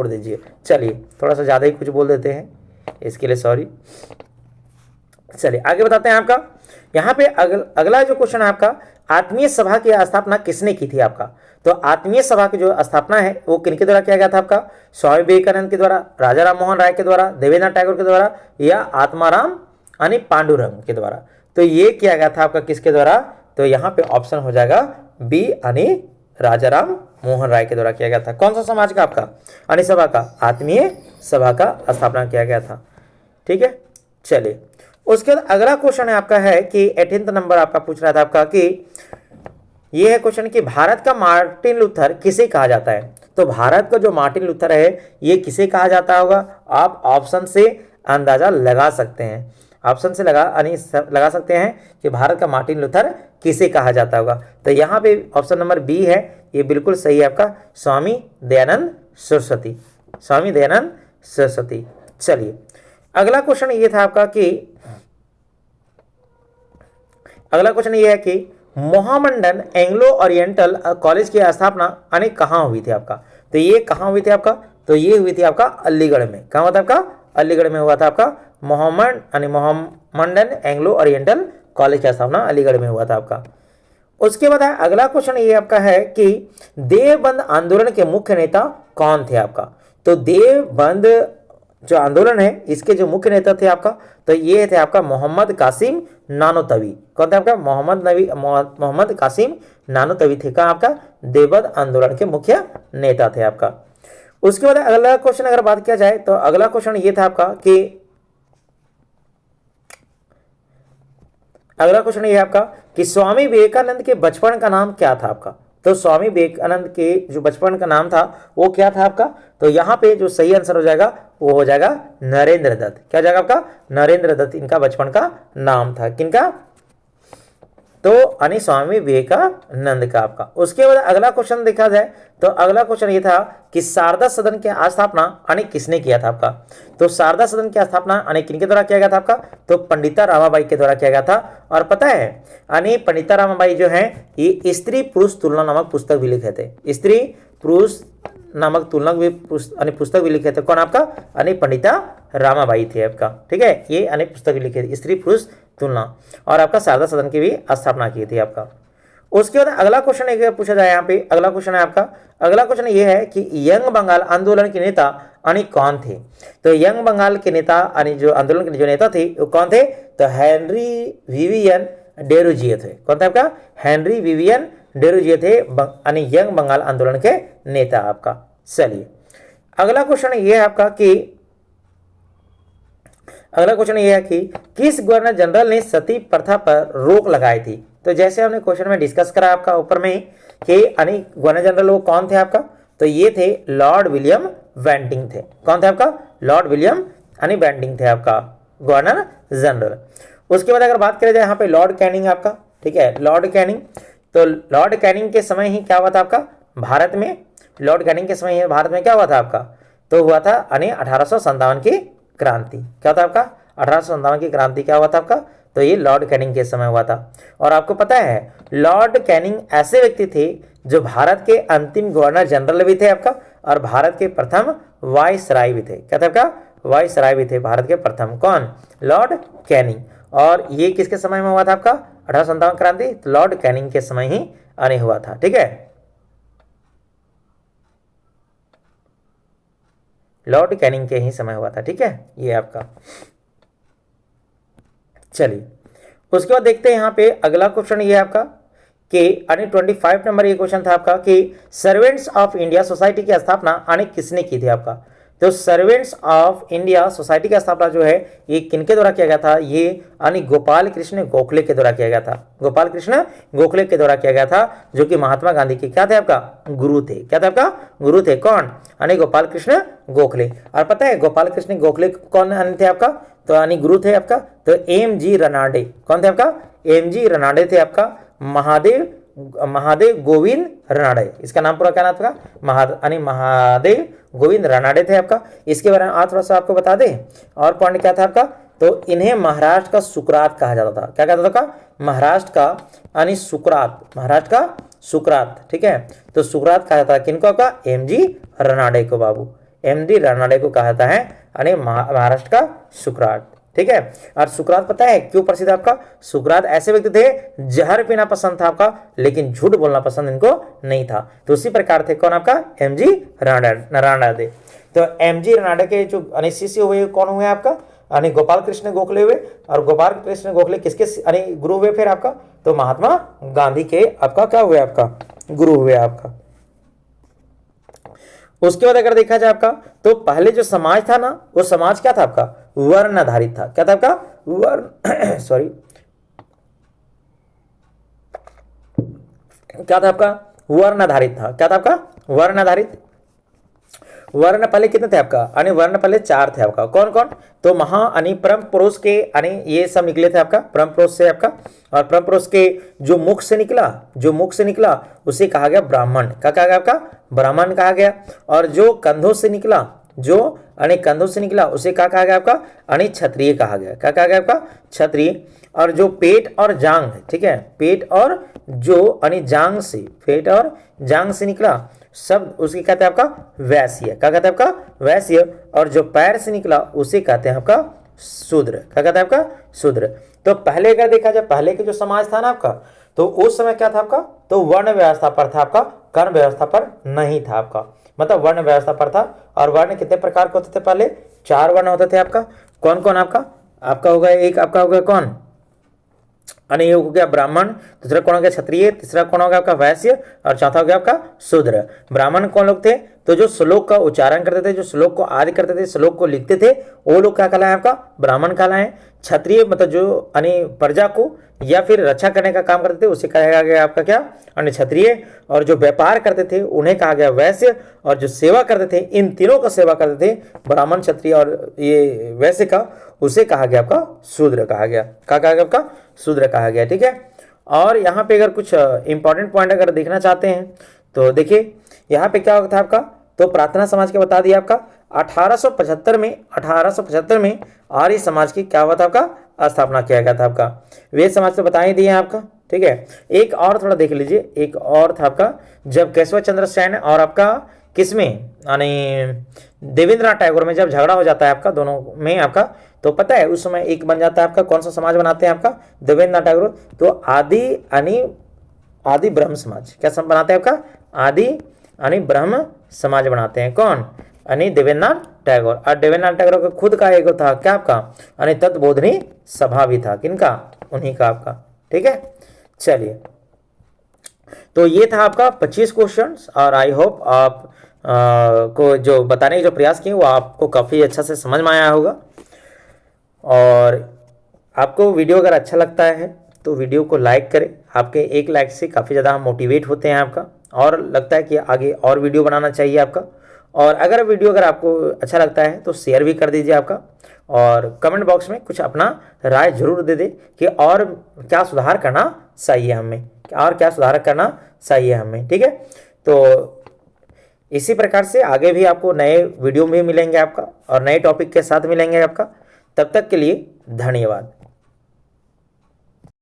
दीजिए, चलिए थोड़ा सा ज़्यादा ही कुछ बोल देते हैं, इसके लिए सॉरी। चलिए आगे बताते हैं आपका। यहाँ पे अगला जो क्वेश्चन है आपका, आत्मीय सभा की स्थापना किसने की थी आपका। तो आत्मीय सभा की जो स्थापना है वो किनके द्वारा किया गया था आपका, स्वामी विवेकानंद के द्वारा, राजा राम मोहन राय के द्वारा, देवेंद्र टैगोर के द्वारा, या आत्माराम यानी पांडुरंग के द्वारा। तो ये किया गया था आपका किसके द्वारा, तो यहाँ पे ऑप्शन हो जाएगा बी यानी राजा राम मोहन राय के द्वारा किया गया था। कौन सा समाज का आपका, यानी सभा का, आत्मीय सभा का स्थापना किया गया था, ठीक है। चलिए उसके बाद अगला क्वेश्चन है आपका है कि 18th नंबर आपका पूछ रहा था आपका कि ये है क्वेश्चन कि भारत का मार्टिन लूथर किसे कहा जाता है। तो भारत का जो मार्टिन लूथर है ये किसे कहा जाता होगा, आप ऑप्शन से अंदाजा लगा सकते हैं, ऑप्शन से लगा सकते हैं कि भारत का मार्टिन लूथर किसे कहा जाता होगा। तो यहाँ पे ऑप्शन नंबर बी है, ये बिल्कुल सही है आपका, स्वामी दयानंद सरस्वती, स्वामी दयानंद सरस्वती। चलिए अगला क्वेश्चन ये था आपका कि अगला क्वेश्चन ये है कि मोहामंडन एंग्लो ओरिएंटल कॉलेज की स्थापना यानी कहाँ हुई थी आपका। तो ये कहाँ हुई थी आपका, तो ये हुई थी आपका अलीगढ़ में। कहाँ हुआ था आपका, अलीगढ़ में हुआ था आपका मोहामंडन एंग्लो ओरिएंटल कॉलेज की स्थापना अलीगढ़ में हुआ था आपका। उसके बाद अगला क्वेश्चन ये आपका है कि देवबंद आंदोलन के मुख्य नेता कौन थे आपका। तो देवबंद जो आंदोलन है इसके जो मुख्य नेता थे आपका, तो ये थे आपका मोहम्मद कासिम नानोतवी। कौन था आपका, मोहम्मद कासिम नानोतवी थे का आपका देवबंद आंदोलन के मुख्य नेता थे आपका। उसके बाद अगला क्वेश्चन अगर बात किया जाए तो अगला क्वेश्चन ये था आपका कि अगला क्वेश्चन ये है आपका कि स्वामी विवेकानंद के बचपन का नाम क्या था आपका। तो स्वामी विवेकानंद के जो बचपन का नाम था वो क्या था आपका। तो यहाँ पे जो सही आंसर हो जाएगा वो हो जाएगा नरेंद्र दत्त। क्या हो जाएगा आपका, नरेंद्र दत्त इनका बचपन का नाम था। किनका, तो यानी स्वामी विवेकानंद का आपका। उसके बाद अगला क्वेश्चन देखा जाए तो अगला क्वेश्चन ये था कि शारदा सदन की स्थापना यानी किसने किया था आपका। तो शारदा सदन की स्थापना यानी किनके द्वारा किया गया था आपका, तो पंडिता रामाबाई के द्वारा किया गया था। और पता है यानी पंडिता रामाबाई जो है ये स्त्री पुरुष तुलना नामक पुस्तक भी लिखे थे। स्त्री पुरुष नामक तुलना भी पुस्तक भी लिखे थे। कौन आपका? पंडिता रामाबाई थे आपका। ठीक है, ये पुस्तक भी लिखे थे, स्त्री पुरुष तुलना, और आपका शारदा सदन की भी स्थापना की थी आपका। उसके बाद अगला क्वेश्चन एक पूछा जाए यहाँ पे, अगला क्वेश्चन है आपका, अगला क्वेश्चन ये है कि यंग बंगाल आंदोलन के नेता कौन थे? तो यंग बंगाल के नेता जो आंदोलन के जो नेता थे वो कौन थे? तो हेनरी विवियन डेरोजियो थे। कौन था आपका? हेनरी विवियन डेरोजियो थे, यंग बंगाल आंदोलन के नेता आपका। चलिए अगला क्वेश्चन ये है आपका कि किस गवर्नर जनरल ने सती प्रथा पर रोक लगाई थी? तो जैसे हमने क्वेश्चन में डिस्कस करा आपका ऊपर में कि गवर्नर जनरल वो कौन थे आपका? तो ये थे लॉर्ड विलियम बेंटिंग थे। कौन थे आपका? लॉर्ड विलियम बेंटिंग थे आपका गवर्नर जनरल। उसके बाद अगर बात करें जाए यहाँ पे लॉर्ड कैनिंग आपका, ठीक है, लॉर्ड कैनिंग, तो लॉर्ड कैनिंग के समय ही क्या हुआ था आपका भारत में? लॉर्ड कैनिंग के समय ही भारत में क्या हुआ था आपका? तो हुआ था 1857 की क्रांति। क्या था आपका? 1857 की क्रांति क्या हुआ था आपका? तो ये लॉर्ड कैनिंग के समय हुआ था। और आपको पता है लॉर्ड कैनिंग ऐसे व्यक्ति थे जो भारत के अंतिम गवर्नर जनरल भी थे आपका, और भारत के प्रथम वायसराय भी थे। क्या था आपका? वायसराय भी थे भारत के प्रथम। कौन? Lord Canning. और ये किसके समय में हुआ था आपका 1857 क्रांति? तो लॉर्ड कैनिंग के समय ही हुआ था। ठीक है, लॉर्ड कैनिंग के ही समय हुआ था। ठीक है, ये आपका। चलिए उसके बाद देखते हैं यहाँ पे अगला क्वेश्चन ये आपका कि 25 नंबर ये क्वेश्चन था आपका कि सर्वेंट्स ऑफ इंडिया सोसाइटी की स्थापना किसने की थी आपका? तो सर्वेंट्स ऑफ इंडिया सोसाइटी की स्थापना जो है ये किनके द्वारा किया गया था? ये गोपाल कृष्ण गोखले के द्वारा किया गया था। गोपाल कृष्ण गोखले के द्वारा किया गया था, जो कि महात्मा गांधी के क्या थे आपका? गुरु थे। क्या थे आपका? गुरु थे। कौन? गोपाल कृष्ण गोखले। और पता है गोपाल कृष्ण गोखले कौन थे आपका? तो गुरु थे आपका तो एम.जी. रनाडे। कौन थे आपका? एम.जी. रनाडे थे आपका। महादेव गोविंद रनाडे, इसका नाम पूरा क्या नाम था? महादेव गोविंद रनाडे थे आपका। इसके बारे में आज थोड़ा सा आपको बता दें और पॉइंट क्या था आपका? तो इन्हें महाराष्ट्र का सुकरात कहा जाता था। क्या कहता था? महाराष्ट्र का सुकरात, महाराष्ट्र का सुकरात। ठीक है, तो सुकरात कहा जाता है किनको आपका? एम.जी. रनाडे को बाबू, एम.डी. रनाडे को कहा जाता है महाराष्ट्र का सुकरात। ठीक है, और सुकरात पता है क्यों प्रसिद्ध आपका? सुकरात ऐसे व्यक्ति थे जहर पीना पसंद था आपका, लेकिन झूठ बोलना पसंद इनको नहीं था। तो उसी प्रकार थे कौन आपका? एम.जी. रनाडे। तो एम.जी. रनाडे के जो शिष्य हुए कौन हुए आपका? गोपाल कृष्ण गोखले हुए। और गोपाल कृष्ण गोखले किसके गुरु हुए फिर आपका? तो महात्मा गांधी के आपका क्या हुए? आपका गुरु हुए आपका। उसके बाद अगर देखा जाए आपका तो पहले जो समाज था ना वो समाज क्या था आपका? वर्ण आधारित था। क्या था आपका? वर्ण सॉरी क्या था आपका? वर्ण आधारित था। क्या था आपका? वर्ण आधारित। वर्ण पहले कितने थे आपका? वर्ण पहले 4 थे आपका। कौन कौन? तो परम पुरुष के ये सब निकले थे आपका परम पुरुष से आपका। और परम पुरुष के जो मुख से निकला उसे कहा गया ब्राह्मण। क्या कहा गया आपका? ब्राह्मण कहा गया। और जो कंधों से निकला उसे क्या कहा गया आपका? क्षत्रिय कहा गया। क्या कहा गया आपका? क्षत्रिय। और जो पेट और जांग, ठीक है, पेट और जो पेट और जांग से निकला शब्द उसके कहते हैं आपका वैश्य। क्या कहते हैं आपका? वैश्य। और जो पैर से निकला उसे कहते हैं आपका शूद्र। क्या कहते हैं आपका? शूद्र। तो पहले अगर देखा जाए पहले के जो समाज था ना आपका, तो उस समय क्या था आपका? तो वर्ण व्यवस्था पर था आपका, कर्ण व्यवस्था पर नहीं था आपका। मतलब वर्ण व्यवस्था पर था। और वर्ण कितने प्रकार के होते थे? पहले 4 वर्ण होते थे आपका। कौन कौन आपका? आपका हो गया एक, आपका हो गया कौन? ये हो गया ब्राह्मण, दूसरा कौन हो गया? क्षत्रिय, तीसरा कौन हो गया आपका? वैश्य, और चौथा हो गया आपका शूद्र। ब्राह्मण कौन लोग थे? तो जो श्लोक का उच्चारण करते थे, जो श्लोक को आदि करते थे, श्लोक को लिखते थे, वो लोग क्या कहलाए आपका? ब्राह्मण कहलाए। क्षत्रिय मतलब जो प्रजा को या फिर रक्षा करने का काम करते थे उसे कहा गया आपका क्या? क्षत्रिय। और जो व्यापार करते थे उन्हें कहा गया वैश्य। और जो सेवा करते थे, इन तीनों का सेवा करते थे, ब्राह्मण, क्षत्रिय और ये वैश्य का, उसे कहा गया आपका शूद्र कहा गया। क्या कहा गया आपका? शूद्र कहा गया। ठीक है, और यहाँ पे अगर कुछ इंपॉर्टेंट पॉइंट अगर देखना चाहते हैं तो देखिए यहाँ पे क्या था आपका? तो प्रार्थना समाज के बता दिया आपका 1875 में आर्य समाज की क्या हुआ था आपका? स्थापना किया गया था आपका। वेद समाज तो बता ही दिए आपका। ठीक है, एक और थोड़ा देख लीजिए, एक और था आपका जब केशव चंद्र सेन और आपका किसमें, यानी देवेंद्रनाथ टैगोर में जब झगड़ा हो जाता है आपका दोनों में आपका, तो पता है उस समय एक बन जाता है आपका, कौन सा समाज बनाते हैं आपका, देवेंद्रनाथ टैगोर, तो आदि यानी आदि ब्रह्म समाज, क्या सब बनाते हैं आपका, आदि यानी ब्रह्म समाज बनाते हैं, कौन, यानी देवेंद्रनाथ टैगोर। और देवेंद्रनाथ टैगोर का खुद का एक था क्या आपका, यानी तत्बोधनी सभा भी था, किनका, उन्हीं का आपका, ठीक है। चलिए, तो ये था आपका 25 क्वेश्चंस, और आई होप आप को जो बताने की जो प्रयास किए वो आपको काफ़ी अच्छा से समझ में आया होगा। और आपको वीडियो अगर अच्छा लगता है तो वीडियो को लाइक करें, आपके एक लाइक से काफ़ी ज़्यादा हम मोटिवेट होते हैं आपका, और लगता है कि आगे और वीडियो बनाना चाहिए आपका। और अगर वीडियो अगर आपको अच्छा लगता है तो शेयर भी कर दीजिए आपका, और कमेंट बॉक्स में कुछ अपना राय जरूर दे दे कि और क्या सुधार करना चाहिए हमें, और क्या सुधार करना चाहिए हमें, ठीक है। तो इसी प्रकार से आगे भी आपको नए वीडियो में मिलेंगे आपका, और नए टॉपिक के साथ मिलेंगे आपका। तब तक के लिए धन्यवाद।